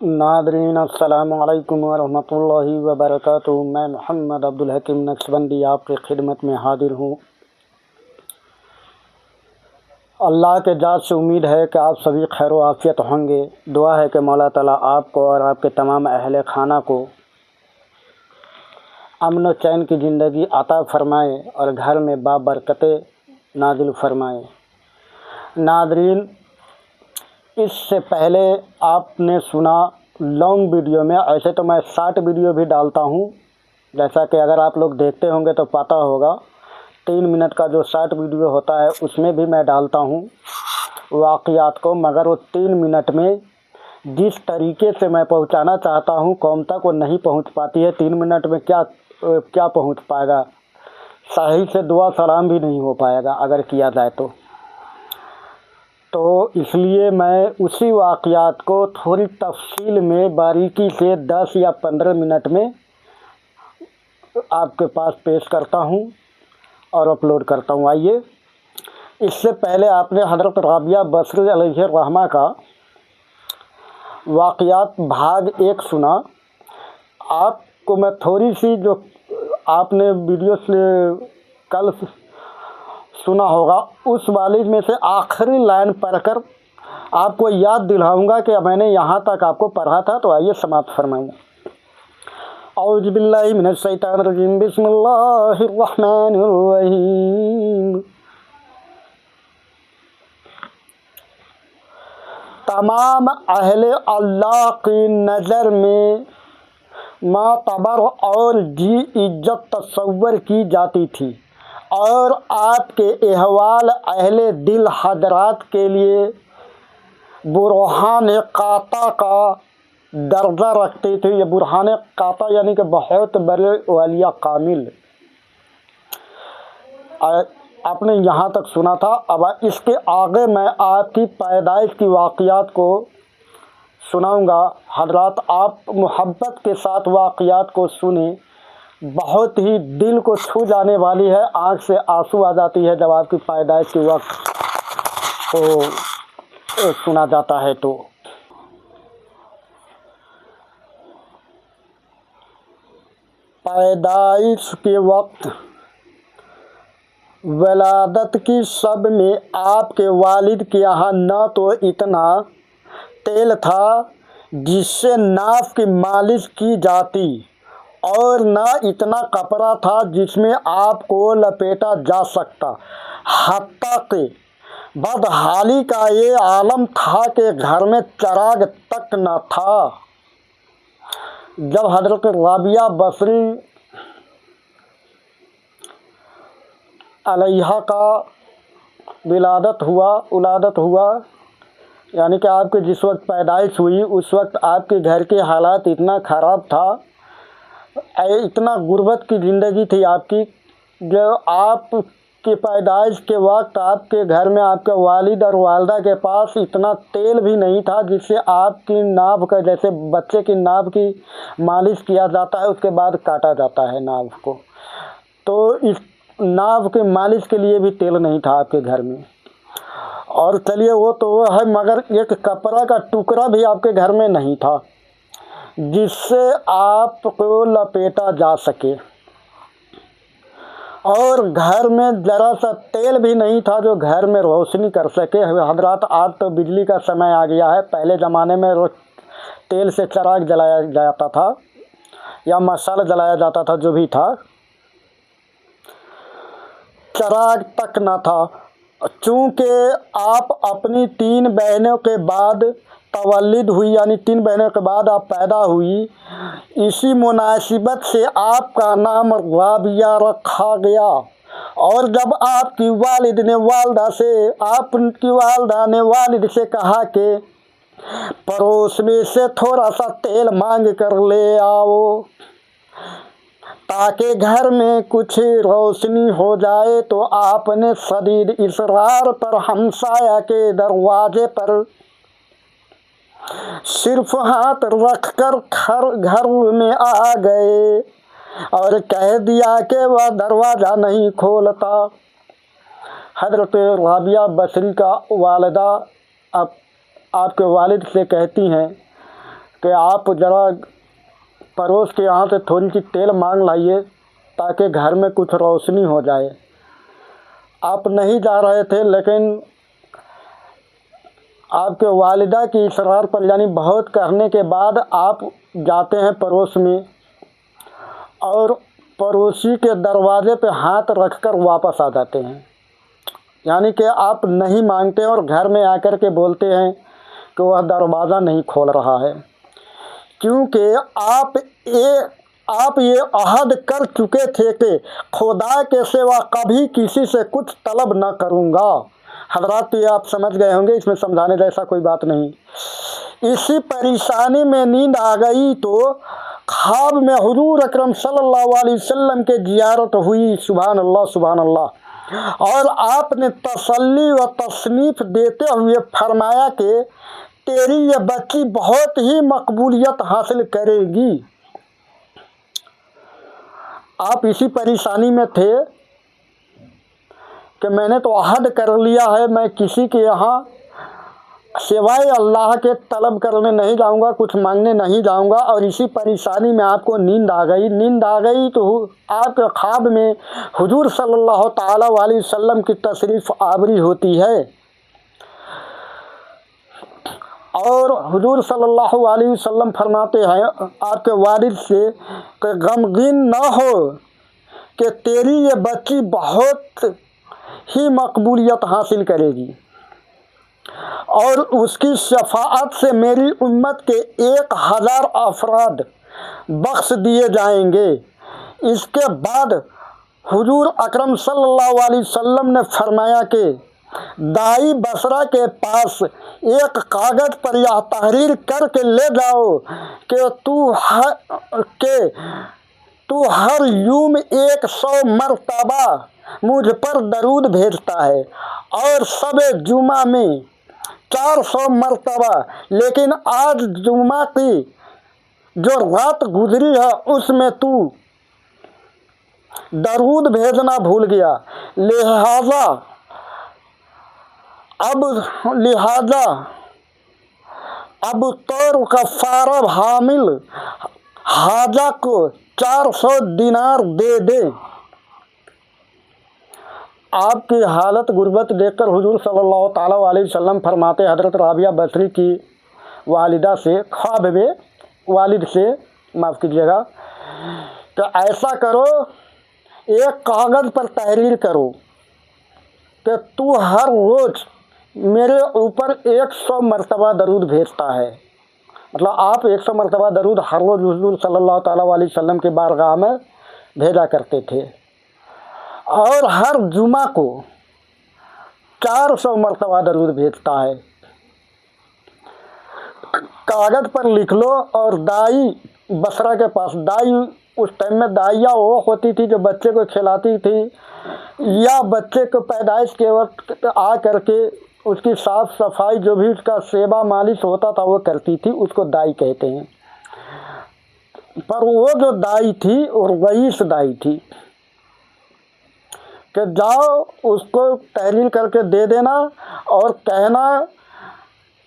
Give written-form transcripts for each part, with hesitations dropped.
ناظرین السلام علیکم ورحمۃ اللہ وبرکاتہ۔ میں محمد عبدالحکیم نقشبندی آپ کی خدمت میں حاضر ہوں۔ اللہ کے ذات سے امید ہے کہ آپ سبھی خیر و عافیت ہوں گے۔ دعا ہے کہ مولا تعالیٰ آپ کو اور آپ کے تمام اہل خانہ کو امن و چین کی زندگی عطا فرمائے اور گھر میں بابرکتیں نازل فرمائے۔ ناظرین، اس سے پہلے آپ نے سنا لانگ ویڈیو میں، ایسے تو میں شارٹ ویڈیو بھی ڈالتا ہوں، جیسا کہ اگر آپ لوگ دیکھتے ہوں گے تو پتہ ہوگا 3 منٹ کا جو شارٹ ویڈیو ہوتا ہے اس میں بھی میں ڈالتا ہوں واقعات کو، مگر وہ 3 منٹ میں جس طریقے سے میں پہنچانا چاہتا ہوں قوم تک وہ نہیں پہنچ پاتی ہے۔ 3 منٹ میں کیا پہنچ پائے گا؟ صحیح سے دعا سلام بھی نہیں ہو پائے گا اگر کیا جائے تو اس لیے میں اسی واقعات کو تھوڑی تفصیل میں باریکی سے 10 یا 15 منٹ میں آپ کے پاس پیش کرتا ہوں اور اپلوڈ کرتا ہوں۔ آئیے، اس سے پہلے آپ نے حضرت رابعہ بصری علیہ الرحمہ کا واقعات بھاگ 1 سنا۔ آپ کو میں تھوڑی سی جو آپ نے ویڈیو سے کل سنا ہوگا اس والی میں سے آخری لائن پڑھ کر آپ کو یاد دلاؤں گا کہ میں نے یہاں تک آپ کو پڑھا تھا، تو آئیے سماعت فرمائیں۔ اعوذ باللہ من الشیطان الرجیم، بسم اللہ الرحمن الرحیم۔ تمام اہل اللہ کی نظر میں معتبر اور جی عزت تصور کی جاتی تھی، اور آپ کے احوال اہل دل حضرات کے لیے برہان قاطع کا درجہ رکھتے تھے۔ یہ برہان قاطع یعنی کہ بہت بڑے اولیاء کامل۔ آپ نے یہاں تک سنا تھا۔ اب اس کے آگے میں آپ کی پیدائش کی واقعات کو سناؤں گا۔ حضرات، آپ محبت کے ساتھ واقعات کو سنیں، بہت ہی دل کو چھو جانے والی ہے، آنکھ سے آنسو آ جاتی ہے جب آپ کی پیدائش کے وقت کو سنا جاتا ہے تو۔ پیدائش کے وقت ولادت کی شب میں آپ کے والد کے یہاں نہ تو اتنا تیل تھا جس سے ناف کی مالش کی جاتی، اور نہ اتنا کپڑا تھا جس میں آپ کو لپیٹا جا سکتا، حتیٰ کہ بدحالی کا یہ عالم تھا کہ گھر میں چراغ تک نہ تھا۔ جب حضرت رابعہ بصری علیہ کا ولادت ہوا یعنی کہ آپ کے جس وقت پیدائش ہوئی اس وقت آپ کے گھر کے حالات اتنا خراب تھا، اتنا غربت کی زندگی تھی آپ کی، جو آپ کی پیدائش کے وقت آپ کے گھر میں آپ کے والد اور والدہ کے پاس اتنا تیل بھی نہیں تھا جس سے آپ کی ناف کا، جیسے بچے کی ناف کی مالش کیا جاتا ہے اس کے بعد کاٹا جاتا ہے ناف کو، تو اس ناف کے مالش کے لیے بھی تیل نہیں تھا آپ کے گھر میں۔ اور چلیے وہ تو وہ ہے، مگر ایک کپڑا کا ٹکڑا بھی آپ کے گھر میں نہیں تھا جس سے آپ کو لپیٹا جا سکے، اور گھر میں ذرا سا تیل بھی نہیں تھا جو گھر میں روشنی کر سکے۔ حضرات، آج تو بجلی کا سمے آ گیا ہے، پہلے زمانے میں تیل سے چراغ جلایا جاتا تھا یا مشال جلایا جاتا تھا، جو بھی تھا، چراغ تک نہ تھا۔ چونکہ آپ اپنی 3 بہنوں کے بعد تولد ہوئی، یعنی 3 بہنوں کے بعد آپ پیدا ہوئی، اسی مناسبت سے آپ کا نام رابعہ رکھا گیا۔ اور جب آپ کی والدہ نے والد سے کہا کہ پڑوس میں سے تھوڑا سا تیل مانگ کر لے آؤ تاکہ گھر میں کچھ روشنی ہو جائے، تو آپ نے شدید اصرار پر ہمسایہ کے دروازے پر صرف ہاتھ رکھ کر گھر میں آ گئے اور کہہ دیا کہ وہ دروازہ نہیں کھولتا۔ حضرت رابعہ بصری کا والدہ آپ کے والد سے کہتی ہیں کہ آپ ذرا پڑوس کے یہاں سے تھوڑی سی تیل مانگ لائیے تاکہ گھر میں کچھ روشنی ہو جائے۔ آپ نہیں جا رہے تھے، لیکن آپ کے والدہ کی اصرار پر یعنی بہت کرنے کے بعد آپ جاتے ہیں پڑوس میں اور پڑوسی کے دروازے پہ ہاتھ رکھ کر واپس آ جاتے ہیں، یعنی کہ آپ نہیں مانگتے اور گھر میں آ کر کے بولتے ہیں کہ وہ دروازہ نہیں کھول رہا ہے، کیونکہ آپ یہ عہد کر چکے تھے کہ خدا کے سوا کبھی کسی سے کچھ طلب نہ کروں گا۔ حضرات یہ آپ سمجھ گئے ہوں گے، اس میں سمجھانے جیسا کوئی بات نہیں۔ اسی پریشانی میں نیند آ گئی تو خواب میں حضور اکرم صلی اللہ علیہ وسلم کے زیارت ہوئی۔ سبحان اللہ سبحان اللہ۔ اور آپ نے تسلی و تصنیف دیتے ہوئے فرمایا کہ تیری یہ بچی بہت ہی مقبولیت حاصل کرے گی۔ آپ اسی پریشانی میں تھے کہ میں نے تو عہد کر لیا ہے، میں کسی کے یہاں سوائے اللہ کے طلب کرنے نہیں جاؤں گا، کچھ مانگنے نہیں جاؤں گا، اور اسی پریشانی میں آپ کو نیند آ گئی تو آپ کے خواب میں حضور صلی اللہ تعالیٰ علیہ وسلم کی تشریف آوری ہوتی ہے، اور حضور صلی اللہ علیہ وسلم فرماتے ہیں آپ کے والد سے کہ غمگین نہ ہو کہ تیری یہ بچی بہت ہی مقبولیت حاصل کرے گی، اور اس کی شفاعت سے میری امت کے 1000 افراد بخش دیے جائیں گے۔ اس کے بعد حضور اکرم صلی اللہ علیہ وسلم نے فرمایا کہ دائی بصرہ کے پاس ایک کاغذ پر یہ تحریر کر کے لے جاؤ کہ تو ہر یوم 100 مرتبہ مجھ پر درود بھیجتا ہے، اور شب جمعہ میں 400 مرتبہ، لیکن آج جمعہ کی جو رات گزری ہے اس میں تو درود بھیجنا بھول گیا، لہذا اب طور کفارہ حامل حاجہ کو 400 دینار دے دے۔ آپ کی حالت غربت دیکھ کر حضور صلی اللہ تعالیٰ علیہ وسلم فرماتے حضرت رابعہ بصری کی والدہ سے، خواب میں والد سے معاف کیجیے گا، کہ ایسا کرو، ایک کاغذ پر تحریر کرو کہ تو ہر روز میرے اوپر 100 مرتبہ درود بھیجتا ہے، مطلب آپ 100 مرتبہ درود ہر روز حضور صلی اللہ تعالیٰ علیہ وسلم کے بارگاہ میں بھیجا کرتے تھے، اور ہر جمعہ کو 400 مرتبہ درود بھیجتا ہے۔ کاغذ پر لکھ لو اور دائی بصرہ کے پاس، دائی اس ٹائم میں دائیہ وہ ہوتی تھی جو بچے کو کھلاتی تھی یا بچے کو پیدائش کے وقت آ کر کے اس کی صاف صفائی جو بھی اس کا سیوا مالش ہوتا تھا وہ کرتی تھی، اس کو دائی کہتے ہیں۔ پر وہ جو دائی تھی وہ رئیس دائی تھی کہ جاؤ اس کو تحریر کر کے دے دینا اور کہنا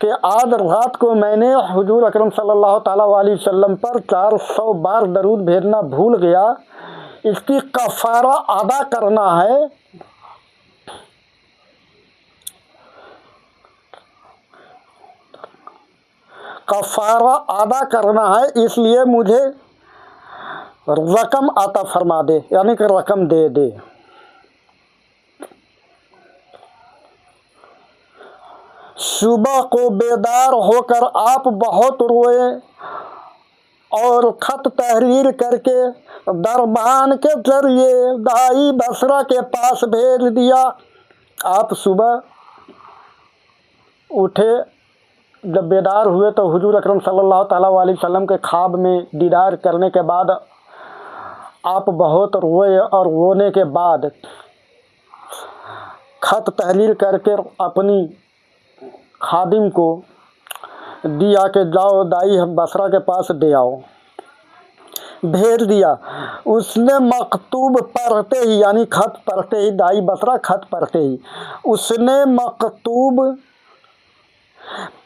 کہ آج رات کو میں نے حضور اکرم صلی اللہ تعالیٰ علیہ وسلم پر 400 بار درود بھیجنا بھول گیا، اس کی کفارہ ادا کرنا ہے۔ کفارہ ادا کرنا ہے، اس لیے مجھے رقم عطا فرما دے، یعنی کہ رقم دے دے۔ صبح کو بیدار ہو کر آپ بہت روئے اور خط تحریر کر کے دربان کے ذریعے دائی بصرہ کے پاس بھیج دیا۔ آپ صبح اٹھے، جب بیدار ہوئے تو حضور اکرم صلی اللہ تعالیٰ علیہ وسلم کے خواب میں دیدار کرنے کے بعد آپ بہت روئے، اور رونے کے بعد خط تحریر کر کے اپنی خادم کو دیا کہ جاؤ دائی بصرہ کے پاس دے آؤ، بھیج دیا۔ اس نے مکتوب پڑھتے ہی، یعنی خط پڑھتے ہی، دائی بصرہ خط پڑھتے ہی اس نے مکتوب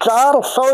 400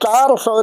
400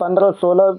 15-16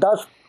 10